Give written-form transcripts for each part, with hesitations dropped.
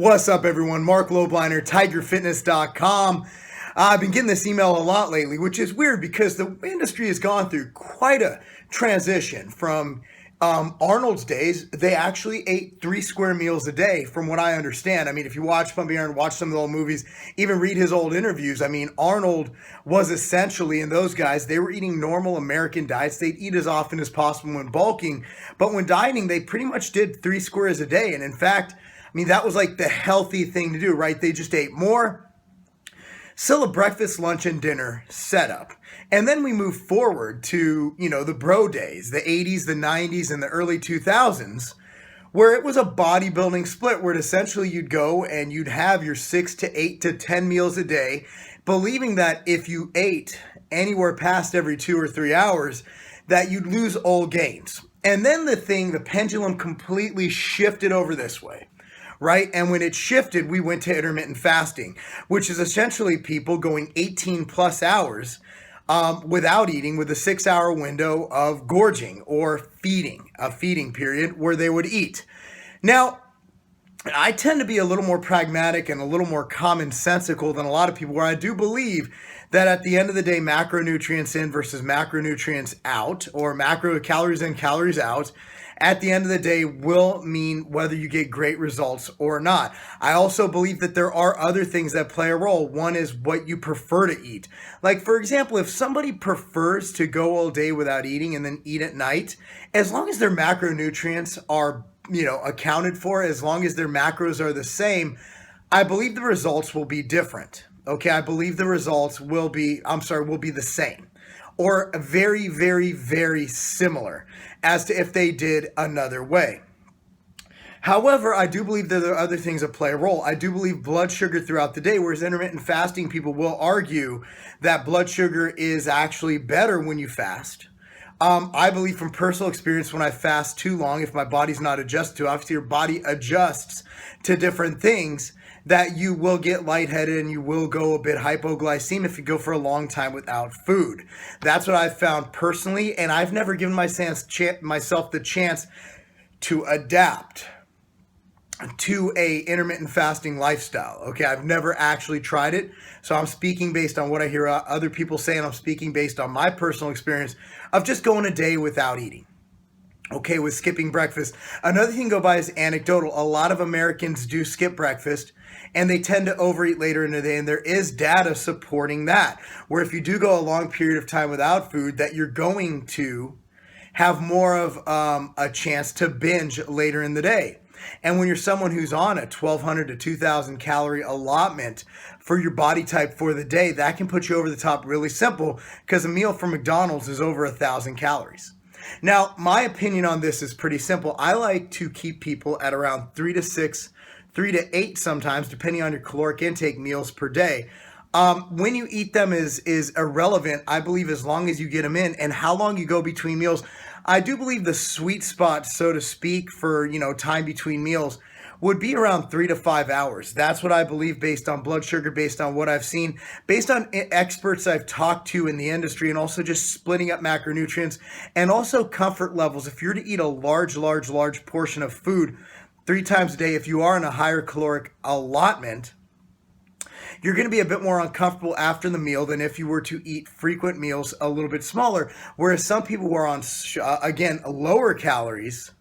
What's up, everyone? Marc Lobliner, TigerFitness.com. I've been getting this email a lot lately, which is weird because the industry has gone through quite a transition from Arnold's days. They actually ate 3 square meals a day, from what I understand. I mean, if you watch Pumping Iron, watch some of the old movies, even read his old interviews, I mean, Arnold was essentially, and those guys, they were eating normal American diets. They'd eat as often as possible when bulking, but when dieting, they pretty much did 3 squares a day. And in fact, I mean, that was like the healthy thing to do, right? They just ate more. Still a breakfast, lunch, and dinner setup. And then we move forward to, the bro days, the 80s, the 90s, and the early 2000s, where it was a bodybuilding split where essentially you'd go and you'd have your 6 to 8 to 10 meals a day, believing that if you ate anywhere past every 2 or 3 hours, that you'd lose all gains. And then the pendulum completely shifted over this way. Right? And when it shifted, we went to intermittent fasting, which is essentially people going 18 plus hours without eating, with a 6-hour window of gorging or feeding, a feeding period where they would eat. Now, I tend to be a little more pragmatic and a little more commonsensical than a lot of people, where I do believe that at the end of the day, macronutrients in versus macronutrients out, or macro calories in, calories out, at the end of the day will mean whether you get great results or not. I also believe that there are other things that play a role. One is what you prefer to eat. Like, for example, if somebody prefers to go all day without eating and then eat at night, as long as their macronutrients are, accounted for, as long as their macros are the same, I believe the results will be different. Okay, I believe the results will be the same, or very, very, very similar as to if they did another way. However, I do believe that there are other things that play a role. I do believe blood sugar throughout the day, whereas intermittent fasting, people will argue that blood sugar is actually better when you fast. I believe from personal experience, when I fast too long, if my body's not adjusted to, obviously your body adjusts to different things, that you will get lightheaded and you will go a bit hypoglycemic if you go for a long time without food. That's what I've found personally, and I've never given myself the chance to adapt to a intermittent fasting lifestyle. Okay, I've never actually tried it, so I'm speaking based on what I hear other people say, and I'm speaking based on my personal experience of just going a day without eating. Okay, with skipping breakfast. Another thing to go by is anecdotal. A lot of Americans do skip breakfast, and they tend to overeat later in the day, and there is data supporting that, where if you do go a long period of time without food, that you're going to have more of a chance to binge later in the day. And when you're someone who's on a 1,200 to 2,000 calorie allotment for your body type for the day, that can put you over the top really simple, because a meal from McDonald's is over 1,000 calories. Now, my opinion on this is pretty simple. I like to keep people at around 3 to 6, 3 to 8 sometimes, depending on your caloric intake, meals per day. When you eat them is irrelevant, I believe, as long as you get them in, and how long you go between meals. I do believe the sweet spot, so to speak, for time between meals would be around 3 to 5 hours. That's what I believe, based on blood sugar, based on what I've seen, based on experts I've talked to in the industry, and also just splitting up macronutrients, and also comfort levels. If you're to eat a large portion of food 3 times a day, if you are in a higher caloric allotment, you're going to be a bit more uncomfortable after the meal than if you were to eat frequent meals a little bit smaller. Whereas some people who are on, again, lower calories,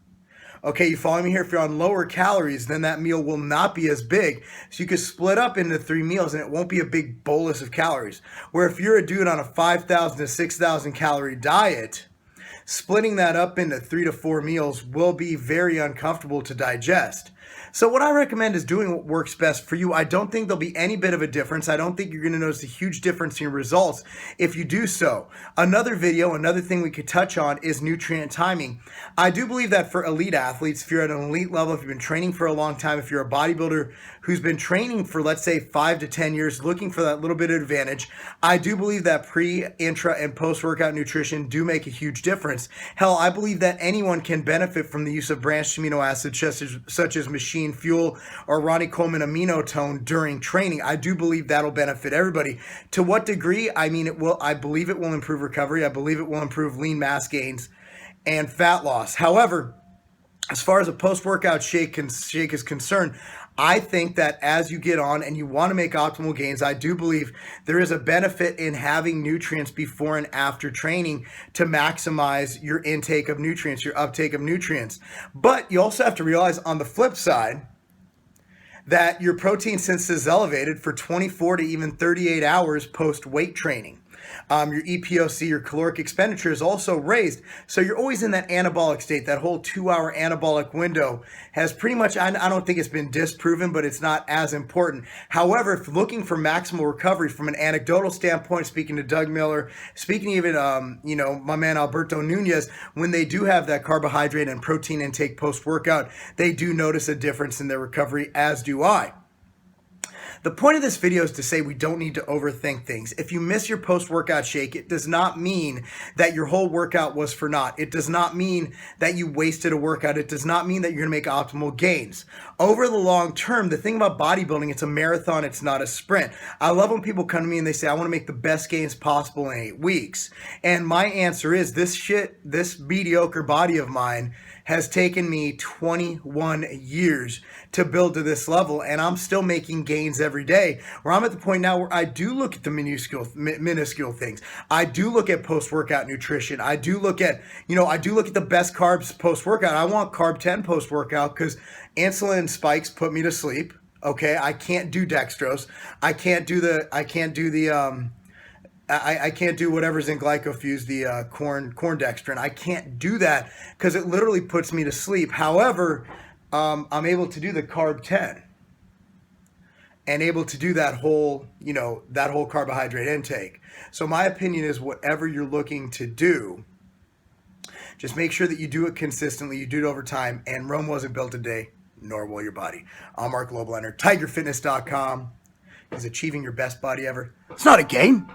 okay, you follow me here? If you're on lower calories, then that meal will not be as big. So you could split up into 3 meals and it won't be a big bolus of calories. Where if you're a dude on a 5,000 to 6,000 calorie diet, splitting that up into 3 to 4 meals will be very uncomfortable to digest. So what I recommend is doing what works best for you. I don't think there'll be any bit of a difference. I don't think you're going to notice a huge difference in your results if you do so. Another thing we could touch on is nutrient timing. I do believe that for elite athletes, if you're at an elite level, if you've been training for a long time, if you're a bodybuilder who's been training for, let's say, 5 to 10 years, looking for that little bit of advantage, I do believe that pre, intra, and post-workout nutrition do make a huge difference. Hell, I believe that anyone can benefit from the use of branched amino acids such as machine fuel or Ronnie Coleman amino tone during training. I do believe that'll benefit everybody. To what degree? I mean, I believe it will improve recovery. I believe it will improve lean mass gains and fat loss. However, as far as a post-workout shake is concerned, I think that as you get on and you want to make optimal gains, I do believe there is a benefit in having nutrients before and after training to maximize your intake of nutrients, your uptake of nutrients. But you also have to realize on the flip side that your protein synthesis is elevated for 24 to even 38 hours post weight training. Your EPOC, your caloric expenditure, is also raised. So you're always in that anabolic state. That whole 2-hour anabolic window has pretty much, I don't think it's been disproven, but it's not as important. However, if looking for maximal recovery from an anecdotal standpoint, speaking to Doug Miller, speaking even, my man Alberto Nunez, when they do have that carbohydrate and protein intake post-workout, they do notice a difference in their recovery, as do I. The point of this video is to say we don't need to overthink things. If you miss your post-workout shake, it does not mean that your whole workout was for naught. It does not mean that you wasted a workout. It does not mean that you're going to make optimal gains. Over the long term, the thing about bodybuilding, it's a marathon, it's not a sprint. I love when people come to me and they say, I want to make the best gains possible in 8 weeks. And my answer is this mediocre body of mine has taken me 21 years to build to this level, and I'm still making gains every day, where I'm at the point now where I do look at the minuscule things. I do look at post-workout nutrition. I do look at the best carbs post-workout. I want carb 10 post-workout because insulin spikes put me to sleep. Okay, I can't do dextrose. I can't do whatever's in glycofuse, the corn dextrin. I can't do that because it literally puts me to sleep. However, I'm able to do the carb 10 and able to do that whole carbohydrate intake. So my opinion is whatever you're looking to do, just make sure that you do it consistently, you do it over time, and Rome wasn't built today, nor will your body. I'm Marc Lobliner, tigerfitness.com. Is achieving your best body ever? It's not a game.